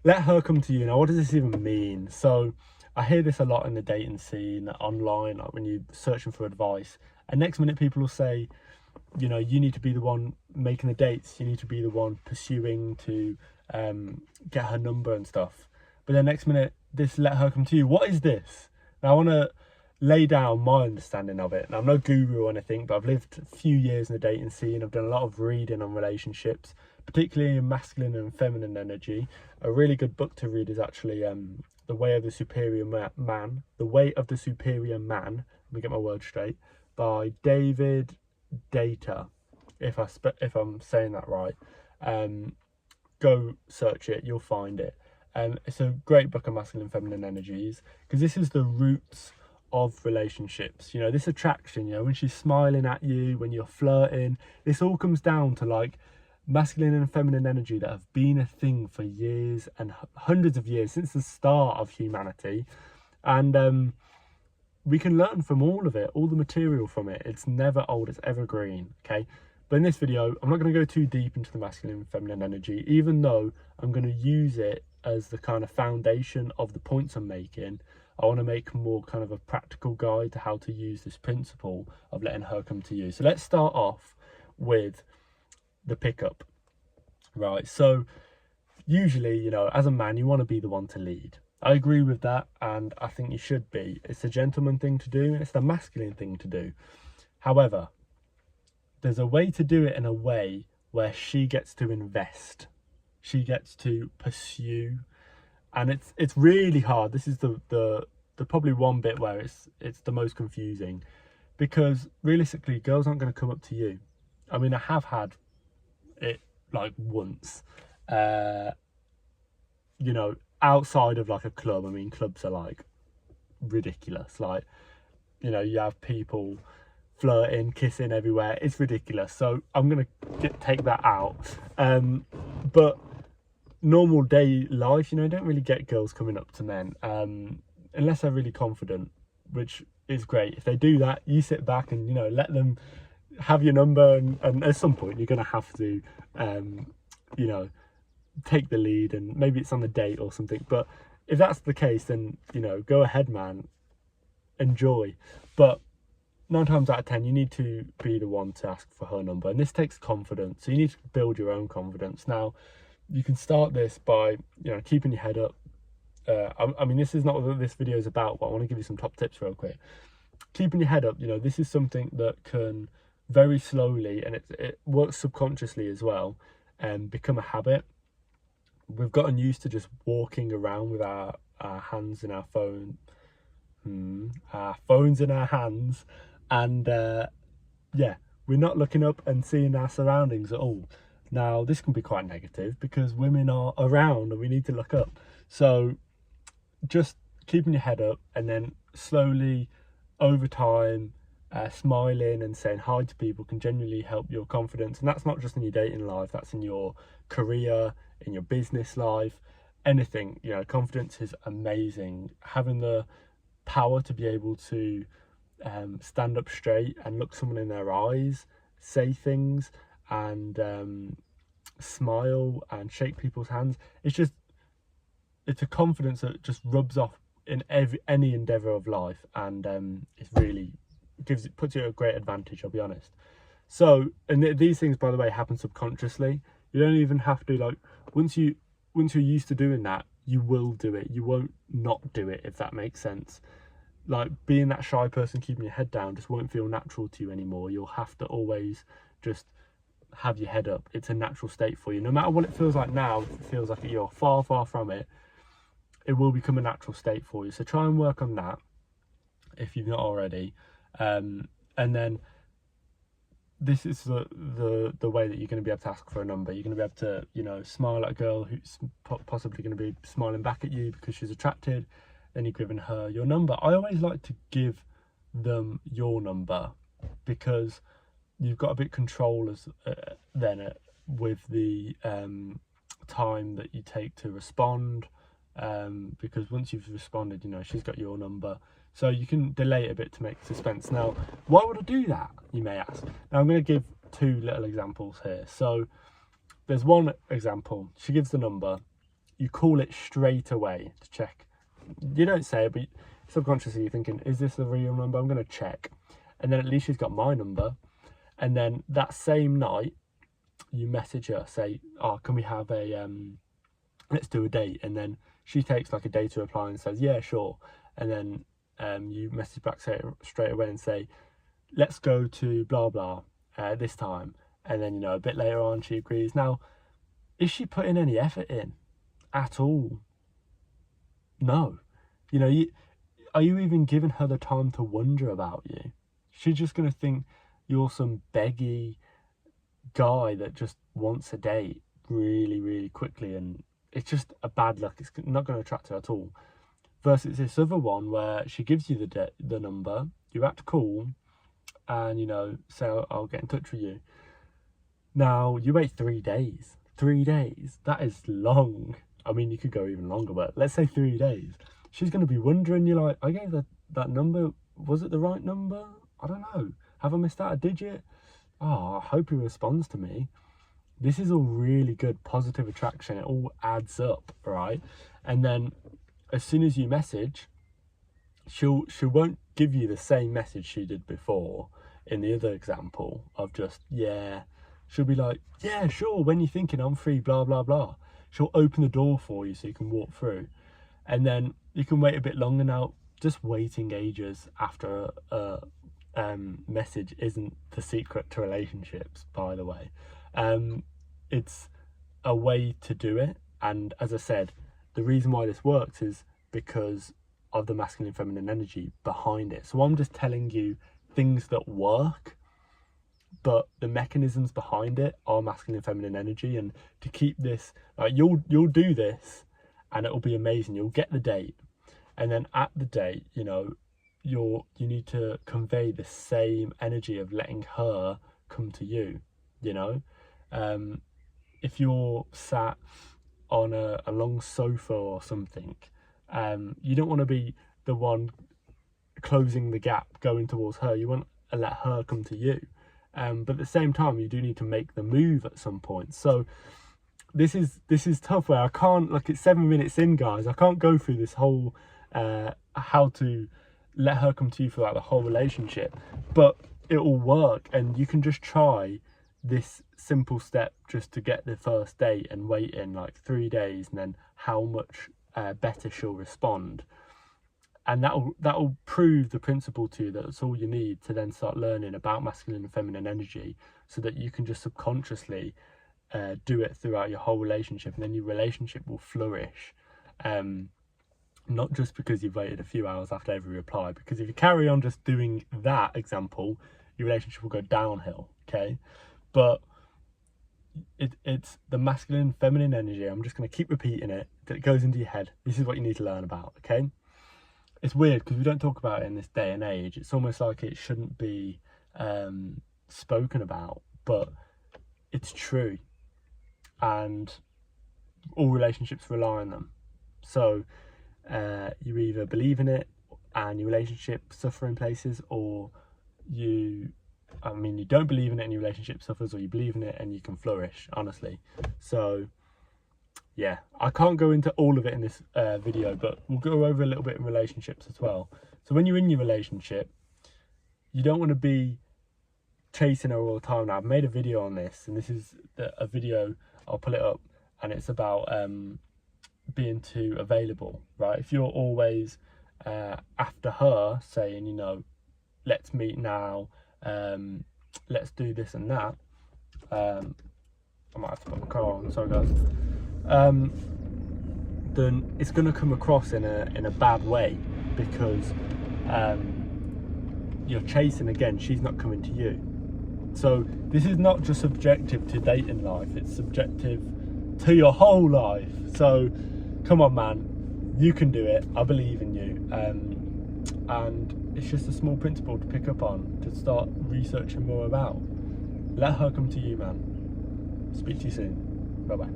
let her come to you. Now, what does this even mean? So I hear this a lot in the dating scene online, like when you're searching for advice, and next minute people will say, you know, you need to be the one making the dates, you need to be the one pursuing to get her number and stuff. But then next minute, this let her come to you. What is this? Now I want to lay down my understanding of it. Now I'm no guru or anything, but I've lived a few years in the dating scene. I've done a lot of reading on relationships, particularly in masculine and feminine energy. A really good book to read is actually The Way of the Superior Man. The Way of the Superior Man. Let me get my words straight. By David Deida, if I'm saying that right. Go search it, you'll find it. It's a great book on masculine and feminine energies, because this is the roots of relationships. You know, this attraction, you know, when she's smiling at you, when you're flirting, this all comes down to like masculine and feminine energy that have been a thing for years and hundreds of years, since the start of humanity. And we can learn from all of it, all the material from it. It's never old, it's evergreen, okay? But in this video, I'm not going to go too deep into the masculine and feminine energy, even though I'm going to use it as the kind of foundation of the points I'm making. I want to make more kind of a practical guide to how to use this principle of letting her come to you. So let's start off with the pickup, right? So usually, you know, as a man, you want to be the one to lead. I agree with that, and I think you should be. It's a gentleman thing to do, and it's the masculine thing to do. However, there's a way to do it in a way where she gets to invest, she gets to pursue, and it's really hard. This is the probably one bit where it's the most confusing, because realistically, girls aren't going to come up to you. I mean, I have had it like once, you know, outside of like a club. I mean, clubs are like ridiculous. Like, you know, you have people flirting, kissing everywhere. It's ridiculous. So I'm gonna take that out. But normal day life, you know, don't really get girls coming up to men unless they're really confident, which is great. If they do that, you sit back and, you know, let them have your number, and at some point you're gonna have to you know, take the lead, and maybe it's on a date or something. But if that's the case, then, you know, go ahead, man, enjoy. But 9 times out of 10, you need to be the one to ask for her number, and this takes confidence. So you need to build your own confidence. Now, you can start this by, you know, keeping your head up. I mean, this is not what this video is about, but I want to give you some top tips real quick. Keeping your head up, you know, this is something that can very slowly, and it works subconsciously as well, and become a habit. We've gotten used to just walking around with our hands in our phone, our phones in our hands, and yeah, we're not looking up and seeing our surroundings at all. Now, this can be quite negative because women are around and we need to look up. So just keeping your head up, and then slowly over time, smiling and saying hi to people can genuinely help your confidence. And that's not just in your dating life, that's in your career, in your business life, anything. You know, confidence is amazing. Having the power to be able to stand up straight and look someone in their eyes, say things, and smile and shake people's hands. It's a confidence that just rubs off in any endeavor of life, and it's really puts you at a great advantage, I'll be honest. So, and these things, by the way, happen subconsciously. You don't even have to, like, once you're used to doing that, you will do it. You won't not do it, if that makes sense. Like, being that shy person, keeping your head down, just won't feel natural to you anymore. You'll have to always just have your head up. It's a natural state for you. No matter what it feels like now, if it feels like you're far, far from it, it will become a natural state for you. So try and work on that if you've not already. And then this is the way that you're going to be able to ask for a number. You're going to be able to, you know, smile at a girl who's possibly going to be smiling back at you because she's attracted. Then you're giving her your number. I always like to give them your number, because you've got a bit control with the time that you take to respond, because once you've responded, you know, she's got your number, so you can delay it a bit to make suspense. Now, why would I do that, you may ask? Now, I'm going to give 2 little examples here. So there's one example. She gives the number, you call it straight away to check. You don't say it, but subconsciously you're thinking, is this the real number? I'm going to check. And then at least she's got my number. And then that same night, you message her, say, oh, can we have a, let's do a date. And then she takes like a day to reply and says, yeah, sure. And then you message back straight away and say, let's go to blah, blah, this time. And then, you know, a bit later on, she agrees. Now, is she putting any effort in at all? No. You know, are you even giving her the time to wonder about you? She's just going to think you're some beggy guy that just wants a date really, really quickly. And it's just a bad luck. It's not going to attract her at all. Versus this other one where she gives you the number, you have to call and, you know, say, I'll get in touch with you. Now, you wait 3 days. 3 days, that is long. I mean, you could go even longer, but let's say 3 days. She's going to be wondering, you're like, I gave that number. Was it the right number? I don't know. Have I missed out a digit? Oh, I hope he responds to me. This is all really good positive attraction. It all adds up, right? And then as soon as you message, she won't give you the same message she did before in the other example of just, yeah. She'll be like, yeah, sure, when you're thinking I'm free, blah, blah, blah. She'll open the door for you so you can walk through. And then you can wait a bit longer. Now, just waiting ages after a message isn't the secret to relationships, by the way. It's a way to do it. And as I said, the reason why this works is because of the masculine and feminine energy behind it. So I'm just telling you things that work, but the mechanisms behind it are masculine and feminine energy. And to keep this, like, you'll do this and it'll be amazing. You'll get the date, and then at the date, you know, you need to convey the same energy of letting her come to you. You know, if you're sat on a long sofa or something, you don't want to be the one closing the gap, going towards her. You want to let her come to you. But at the same time, you do need to make the move at some point. So this is tough, where I can't, like, it's 7 minutes in, guys. I can't go through this whole how to let her come to you for like the whole relationship, but it will work. And you can just try this simple step just to get the first date and wait in like 3 days, and then how much better she'll respond. And that'll prove the principle to you that it's all you need to then start learning about masculine and feminine energy, so that you can just subconsciously do it throughout your whole relationship, and then your relationship will flourish. Not just because you've waited a few hours after every reply, because if you carry on just doing that example, your relationship will go downhill, okay? But it's the masculine and feminine energy. I'm just going to keep repeating it, that it goes into your head. This is what you need to learn about, okay? It's weird because we don't talk about it in this day and age. It's almost like it shouldn't be spoken about, but it's true. And all relationships rely on them. So you either believe in it and your relationship suffer in places, or you don't believe in it and your relationship suffers, or you believe in it and you can flourish, honestly. So yeah, I can't go into all of it in this video, but we'll go over a little bit in relationships as well. So when you're in your relationship, you don't want to be chasing her all the time. Now, I've made a video on this, and this is a video, I'll pull it up, and it's about being too available, right? If you're always after her saying, you know, let's meet now, let's do this and that, I might have to put my car on, sorry guys, then it's going to come across in a bad way, because you're chasing again, she's not coming to you. So this is not just subjective to dating life, it's subjective to your whole life. So come on, man, you can do it. I believe in you. And it's just a small principle to pick up on, to start researching more about. Let her come to you, man. Speak to you soon. Bye bye.